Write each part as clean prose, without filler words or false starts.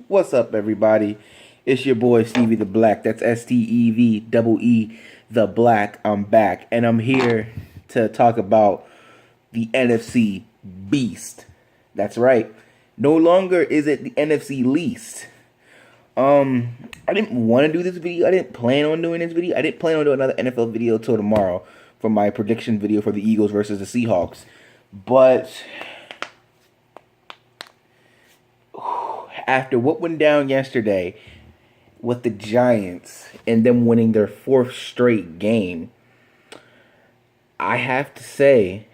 What's up, everybody? It's your boy Stevie the Black. That's STEV the Black. I'm back, and I'm here to talk about the NFC Beast. That's right. No longer is it the NFC Least. I didn't want to do this video. I didn't plan on doing this video. I didn't plan on doing another NFL video till tomorrow for my prediction video for the Eagles versus the Seahawks. But after what went down yesterday with the Giants and them winning their fourth straight game, I have to say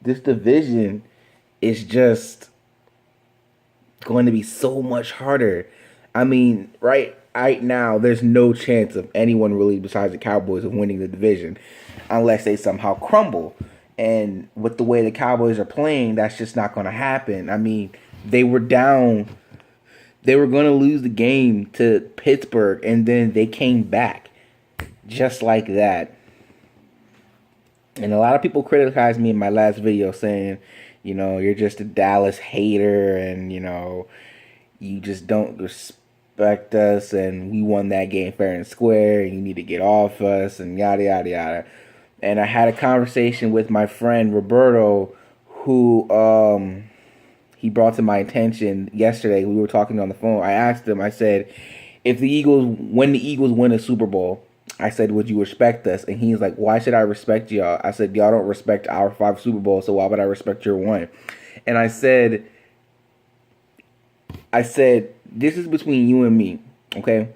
this division is just going to be so much harder. I mean, right now, there's no chance of anyone really besides the Cowboys of winning the division unless they somehow crumble. And with the way the Cowboys are playing, that's just not going to happen. I mean, they were down. They were going to lose the game to Pittsburgh, and then they came back just like that. And a lot of people criticized me in my last video saying, you're just a Dallas hater and, you just don't respect us and we won that game fair and square and you need to get off us and yada, yada, yada. And I had a conversation with my friend Roberto who he brought to my attention yesterday. We were talking on the phone. I asked him, I said, when the Eagles win a Super Bowl, I said, would you respect us? And he's like, why should I respect y'all? I said, y'all don't respect our 5 Super Bowls, so why would I respect your 1? And I said, this is between you and me, okay?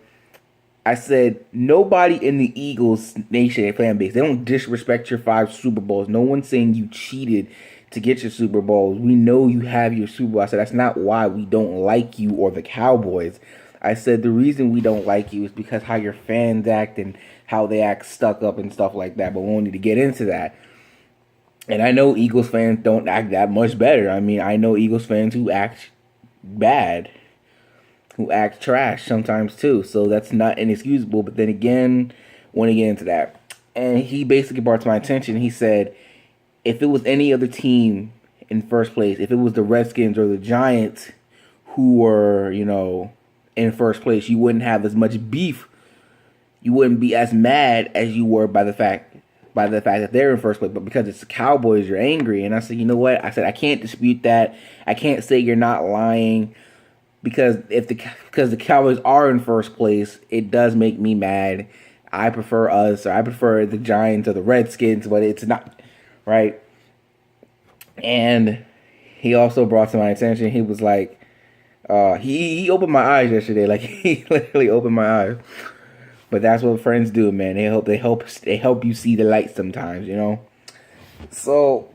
I said, nobody in the Eagles nation fan base, they don't disrespect your 5 Super Bowls. No one's saying you cheated to get your Super Bowls. We know you have your Super Bowl. I said, that's not why we don't like you or the Cowboys. I said, the reason we don't like you is because how your fans act and how they act stuck up and stuff like that. But we won't need to get into that. And I know Eagles fans don't act that much better. I mean, I know Eagles fans who act bad, who act trash sometimes too. So that's not inexcusable. But then again, want to get into that. And he basically brought to my attention, he said, if it was any other team in first place, if it was the Redskins or the Giants who were, in first place, you wouldn't have as much beef. You wouldn't be as mad as you were by the fact that they're in first place. But because it's the Cowboys, you're angry. And I said, you know what? I said, I can't dispute that. I can't say you're not lying because the Cowboys are in first place, it does make me mad. I prefer us, or I prefer the Giants or the Redskins, but it's not right. And he also brought to my attention. He was like, he opened my eyes yesterday. Like he literally opened my eyes. But that's what friends do, man. They help you see the light sometimes, So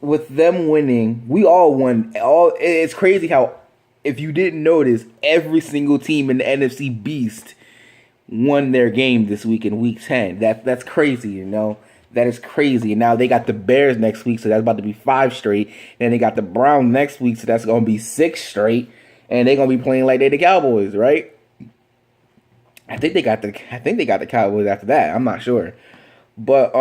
with them winning, we all won. It's crazy how, if you didn't notice, every single team in the NFC Beast won their game this week in Week 10. That's crazy, That is crazy. And now they got the Bears next week, so that's about to be 5 straight. Then they got the Browns next week, so that's going to be 6 straight. And they're going to be playing like they're the Cowboys, right? I think they got the Cowboys after that. I'm not sure. But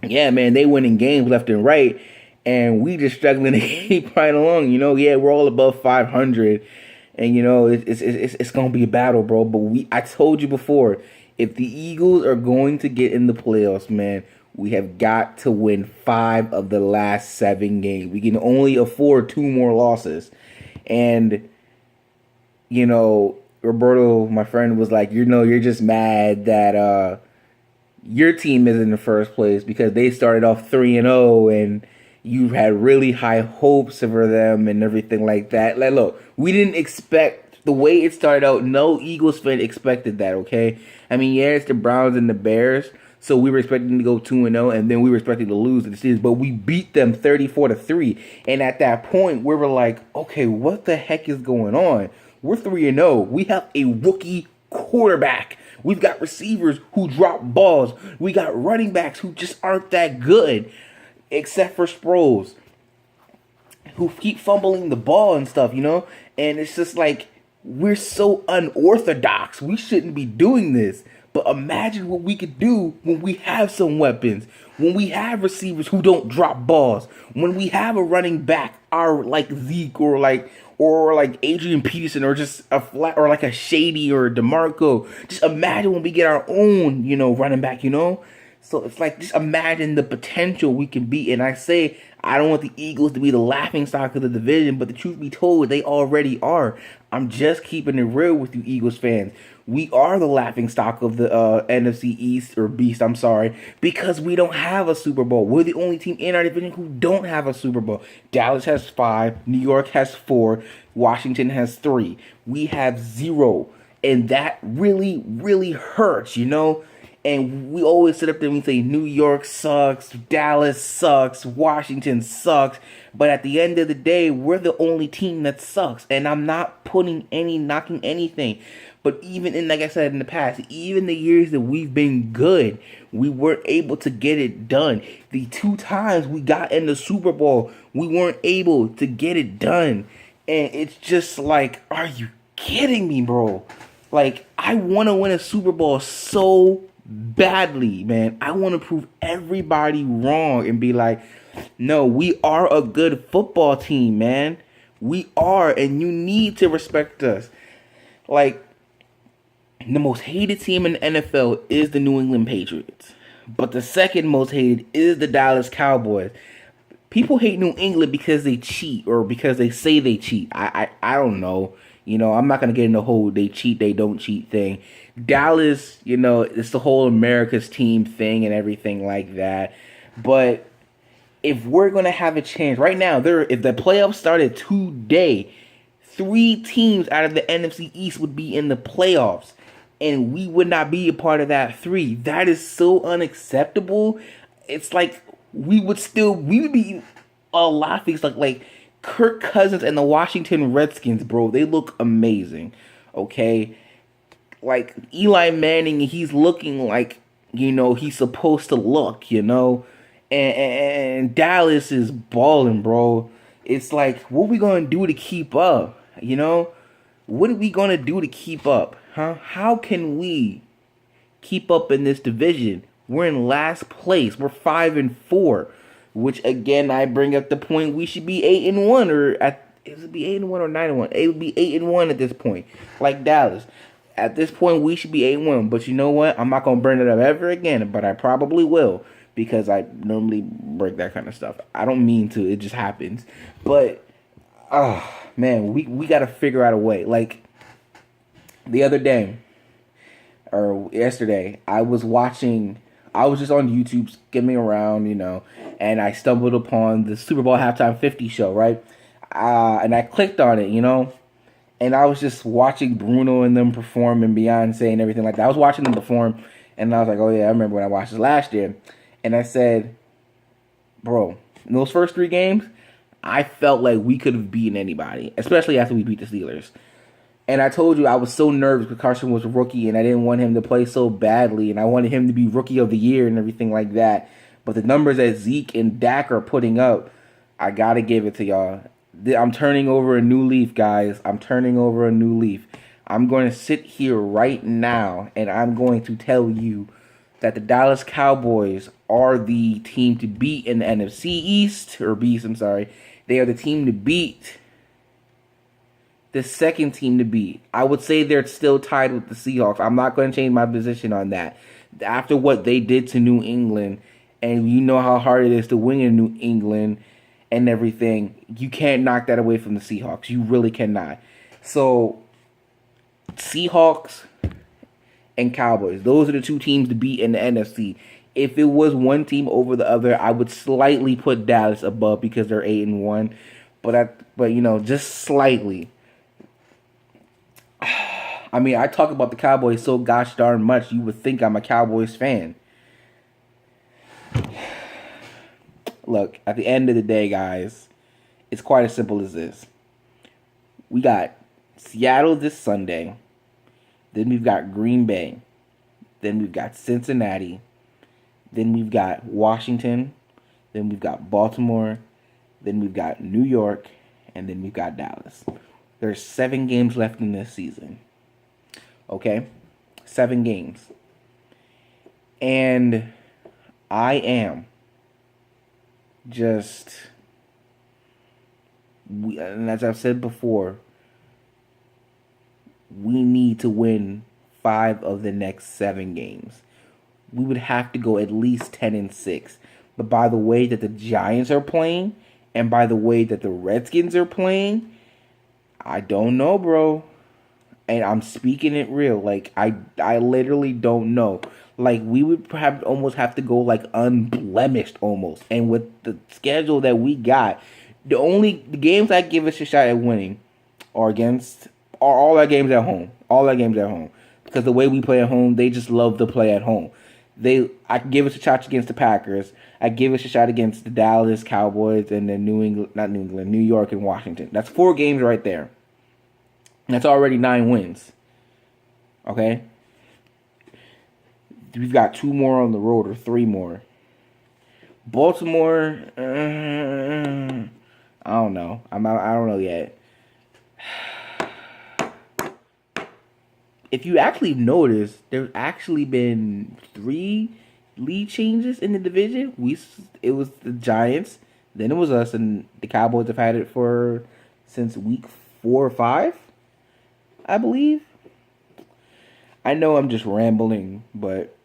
yeah, man, they winning games left and right, and we just struggling to keep right along. Yeah, we're all above 500, and it's gonna be a battle, bro. But I told you before, if the Eagles are going to get in the playoffs, man, we have got to win 5 of the last 7 games. We can only afford 2 more losses, and Roberto, my friend, was like, you're just mad that your team is in the first place because they started off 3-0 and you had really high hopes for them and everything like that. Like, look, we didn't expect the way it started out. No Eagles fan expected that, okay? I mean, yeah, it's the Browns and the Bears, so we were expecting to go 2-0, and then we were expecting to lose the season, but we beat them 34-3. And at that point, we were like, okay, what the heck is going on? We're 3-0. We have a rookie quarterback. We've got receivers who drop balls. We got running backs who just aren't that good, except for Sproles, who keep fumbling the ball and stuff, And it's just like, we're so unorthodox. We shouldn't be doing this. But imagine what we could do when we have some weapons, when we have receivers who don't drop balls, when we have a running back, like Zeke or like or like Adrian Peterson, or just a flat, or like a Shady or a DeMarco. Just imagine when we get our own, running back, So it's like, just imagine the potential we can be. And I say, I don't want the Eagles to be the laughing stock of the division, but the truth be told, they already are. I'm just keeping it real with you Eagles fans. We are the laughing stock of the NFC East, or Beast, I'm sorry, because we don't have a Super Bowl. We're the only team in our division who don't have a Super Bowl. Dallas has 5, New York has 4, Washington has 3. We have 0, and that really, really hurts, And we always sit up there and we say New York sucks, Dallas sucks, Washington sucks. But at the end of the day, we're the only team that sucks. And I'm not knocking anything. But even in, like I said in the past, even the years that we've been good, we weren't able to get it done. The 2 times we got in the Super Bowl, we weren't able to get it done. And it's just like, are you kidding me, bro? Like, I want to win a Super Bowl so badly, man. I want to prove everybody wrong and be like, no, we are a good football team, man. We are, and you need to respect us. Like, the most hated team in the NFL is the New England Patriots. But the second most hated is the Dallas Cowboys. People hate New England because they cheat, or because they say they cheat. I don't know. I'm not going to get in the whole they cheat, they don't cheat thing. Dallas, it's the whole America's team thing and everything like that. But if we're going to have a chance, right now, if the playoffs started today, 3 teams out of the NFC East would be in the playoffs. And we would not be a part of that 3. That is so unacceptable. It's like we would be a lot of things like Kirk Cousins and the Washington Redskins, bro. They look amazing. Okay? Like Eli Manning, he's looking like, he's supposed to look, and Dallas is balling, bro. It's like, what are we going to do to keep up, What are we going to do to keep up, huh? How can we keep up in this division? We're in last place. We're 5-4, which again, I bring up the point we should be 8-1, or it would be 8-1 or 9-1. It would be 8-1 at this point, like Dallas. At this point, we should be 8-1. But you know what? I'm not gonna bring it up ever again, but I probably will, because I normally break that kind of stuff. I don't mean to. It just happens. But man, we got to figure out a way. Like the other day, or yesterday, I was just on YouTube skimming around, and I stumbled upon the Super Bowl halftime 50 show, right? And I clicked on it, and I was just watching Bruno and them perform, and Beyonce and everything like that. I was watching them perform, and I was like, oh yeah, I remember when I watched this last year. And I said, bro, in those first 3 games, I felt like we could have beaten anybody, especially after we beat the Steelers. And I told you I was so nervous because Carson was a rookie, and I didn't want him to play so badly, and I wanted him to be Rookie of the Year and everything like that. But the numbers that Zeke and Dak are putting up, I got to give it to y'all. I'm turning over a new leaf, guys. I'm turning over a new leaf. I'm going to sit here right now, and I'm going to tell you that the Dallas Cowboys are the team to beat in the NFC East, or Beast, I'm sorry. They are the team to beat. The second team to beat. I would say they're still tied with the Seahawks. I'm not going to change my position on that. After what they did to New England, and you know how hard it is to win in New England and everything, you can't knock that away from the Seahawks. You really cannot. So, Seahawks and Cowboys, those are the 2 teams to beat in the NFC. If it was one team over the other, I would slightly put Dallas above because they're 8-1, but just slightly. I mean, I talk about the Cowboys so gosh darn much, you would think I'm a Cowboys fan. Look, at the end of the day, guys, it's quite as simple as this. We got Seattle this Sunday. Then we've got Green Bay. Then we've got Cincinnati. Then we've got Washington. Then we've got Baltimore. Then we've got New York. And then we've got Dallas. There's 7 games left in this season. Okay? 7 games. And I am just And as I've said before, we need to win 5 of the next 7 games. We would have to go at least 10-6. But by the way that the Giants are playing, and by the way that the Redskins are playing, I don't know, bro. And I'm speaking it real. Like I literally don't know. Like we would have almost have to go like unblemished almost. And with the schedule that we got, the games I give us a shot at winning are against are all our games at home. All our games at home. Because the way we play at home, they just love to play at home. I can give us a shot against the Packers. I give us a shot against the Dallas Cowboys and then New York and Washington. That's 4 games right there. That's already 9 wins. Okay? We've got 2 more on the road or 3 more. Baltimore, I don't know. I don't know yet. If you actually notice, there's actually been 3 lead changes in the division. It was the Giants, then it was us, and the Cowboys have had it since week 4 or 5, I believe. I know I'm just rambling, but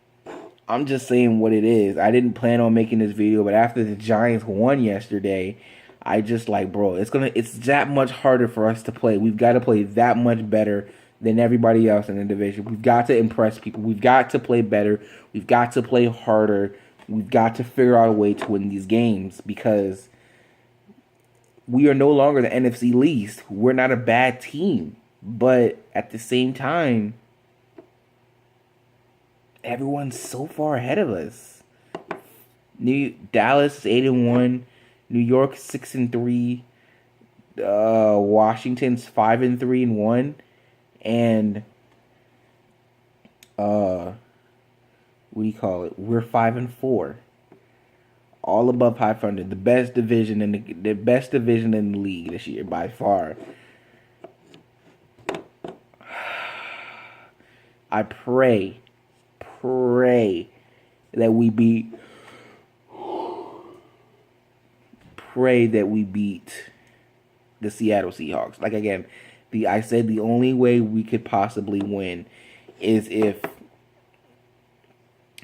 I'm just saying what it is. I didn't plan on making this video, but after the Giants won yesterday, I just like, bro, it's that much harder for us to play. We've got to play that much better than everybody else in the division. We've got to impress people. We've got to play better. We've got to play harder. We've got to figure out a way to win these games because we are no longer the NFC East. We're not a bad team. But at the same time, everyone's so far ahead of us. Dallas is 8-1, New York 6-3, Washington's 5-3-1, and what do you call it? We're 5-4, all above 500. The best division in the league this year by far. I pray that we beat the Seattle Seahawks. Like again, I said the only way we could possibly win is if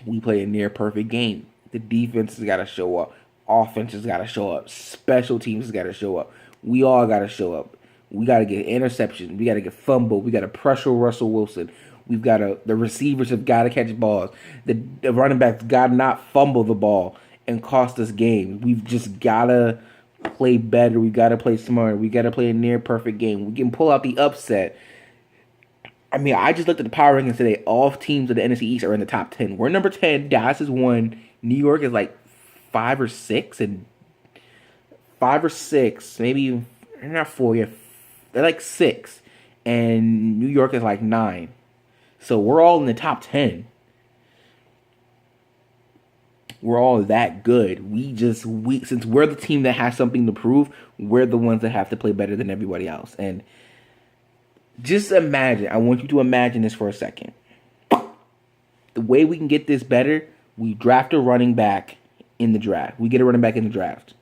we play a near perfect game. The defense has got to show up. Offense has got to show up. Special teams has got to show up. We all got to show up. We got to get interceptions. We got to get fumbled. We got to pressure Russell Wilson. The receivers have got to catch balls. The running backs got to not fumble the ball and cost us games. We've just got to play better. We got to play smarter. We got to play a near perfect game. We can pull out the upset. I mean, I just looked at the power rankings today. All teams of the NFC East are in the top 10. We're number 10. Dallas is 1. New York is like 5 or 6. And 5 or 6. Maybe, not 4 yet. They're like 6. And New York is like 9. So we're all in the top 10. We're all that good. Since we're the team that has something to prove, we're the ones that have to play better than everybody else. And just imagine, I want you to imagine this for a second. The way we can get this better, we draft a running back in the draft. We get a running back in the draft.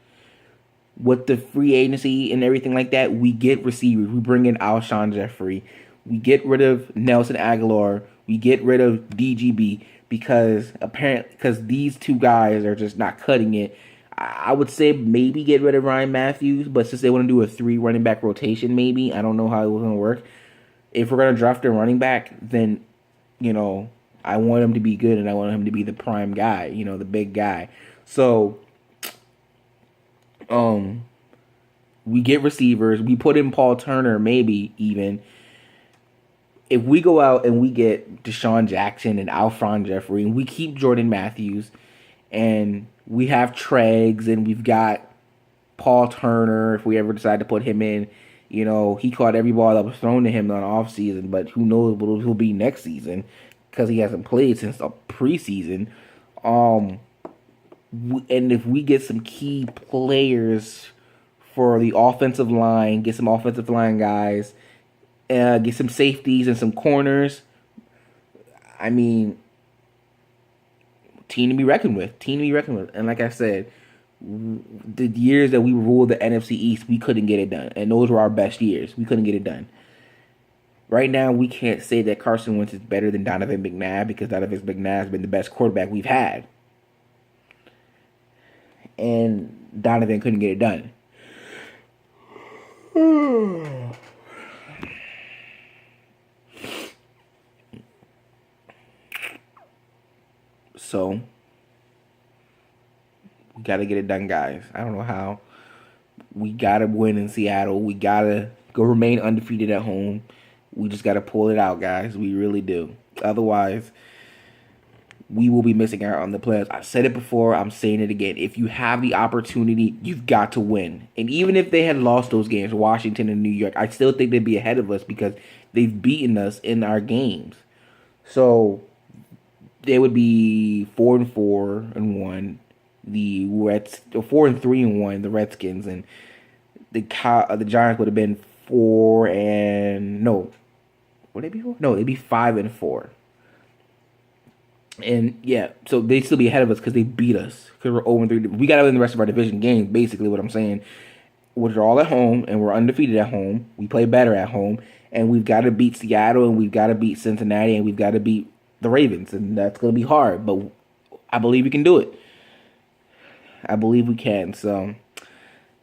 With the free agency and everything like that, we get receivers. We bring in Alshon Jeffrey. We get rid of Nelson Aguilar. We get rid of DGB because these 2 guys are just not cutting it. I would say maybe get rid of Ryan Matthews, but since they want to do a 3 running back rotation, maybe I don't know how it was going to work. If we're going to draft a running back, then I want him to be good and I want him to be the prime guy, the big guy. So, we get receivers. We put in Paul Turner, maybe even. If we go out and we get Deshaun Jackson and Alshon Jeffrey, and we keep Jordan Matthews, and we have Treggs, and we've got Paul Turner, if we ever decide to put him in, he caught every ball that was thrown to him on off season, but who knows what he'll be next season because he hasn't played since the preseason. And if we get some key players for the offensive line, get some offensive line guys, get some safeties and some corners, I mean, team to be reckoned with. And like I said, The years that we ruled the NFC East, we couldn't get it done, and those were our best years. We couldn't get it done. Right now, we can't say that Carson Wentz is better than Donovan McNabb because Donovan McNabb has been the best quarterback we've had, and Donovan couldn't get it done. So we gotta get it done, guys. I don't know how. We gotta win in Seattle. We gotta go remain undefeated at home. We just gotta pull it out, guys. We really do. Otherwise, we will be missing out on the playoffs. I said it before. I'm saying it again. If you have the opportunity, you've got to win. And even if they had lost those games, Washington and New York, I still think they'd be ahead of us because they've beaten us in our games. So they would be 4-4-1. The Reds, 4-3-1. The Redskins, and the Giants would have been 4 and no. Would they be 4? No, they'd be 5-4. And yeah, so they'd still be ahead of us because they beat us. Because we're 0-3. We got to win the rest of our division games, basically, what I'm saying. Which are all at home, and we're undefeated at home. We play better at home. And we've got to beat Seattle, and we've got to beat Cincinnati, and we've got to beat the Ravens. And that's going to be hard, but I believe we can do it. I believe we can. So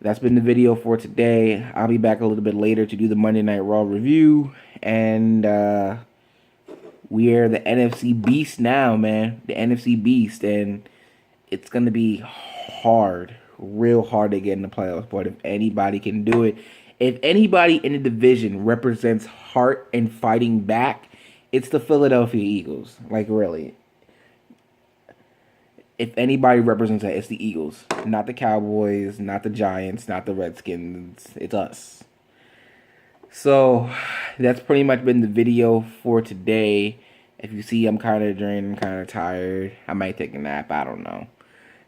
that's been the video for today. I'll be back a little bit later to do the Monday Night Raw review. And we are the NFC Beast now, man. The NFC Beast. And it's going to be hard. Real hard to get in the playoffs. But if anybody can do it, if anybody in the division represents heart and fighting back, it's the Philadelphia Eagles. Like, really. If anybody represents that, it's the Eagles. Not the Cowboys, not the Giants, not the Redskins. It's us. So, that's pretty much been the video for today. If you see I'm kind of drained, I'm kind of tired. I might take a nap. I don't know.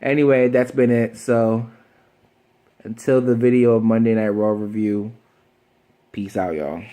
Anyway, that's been it. So, until the video of Monday Night Raw review, peace out, y'all.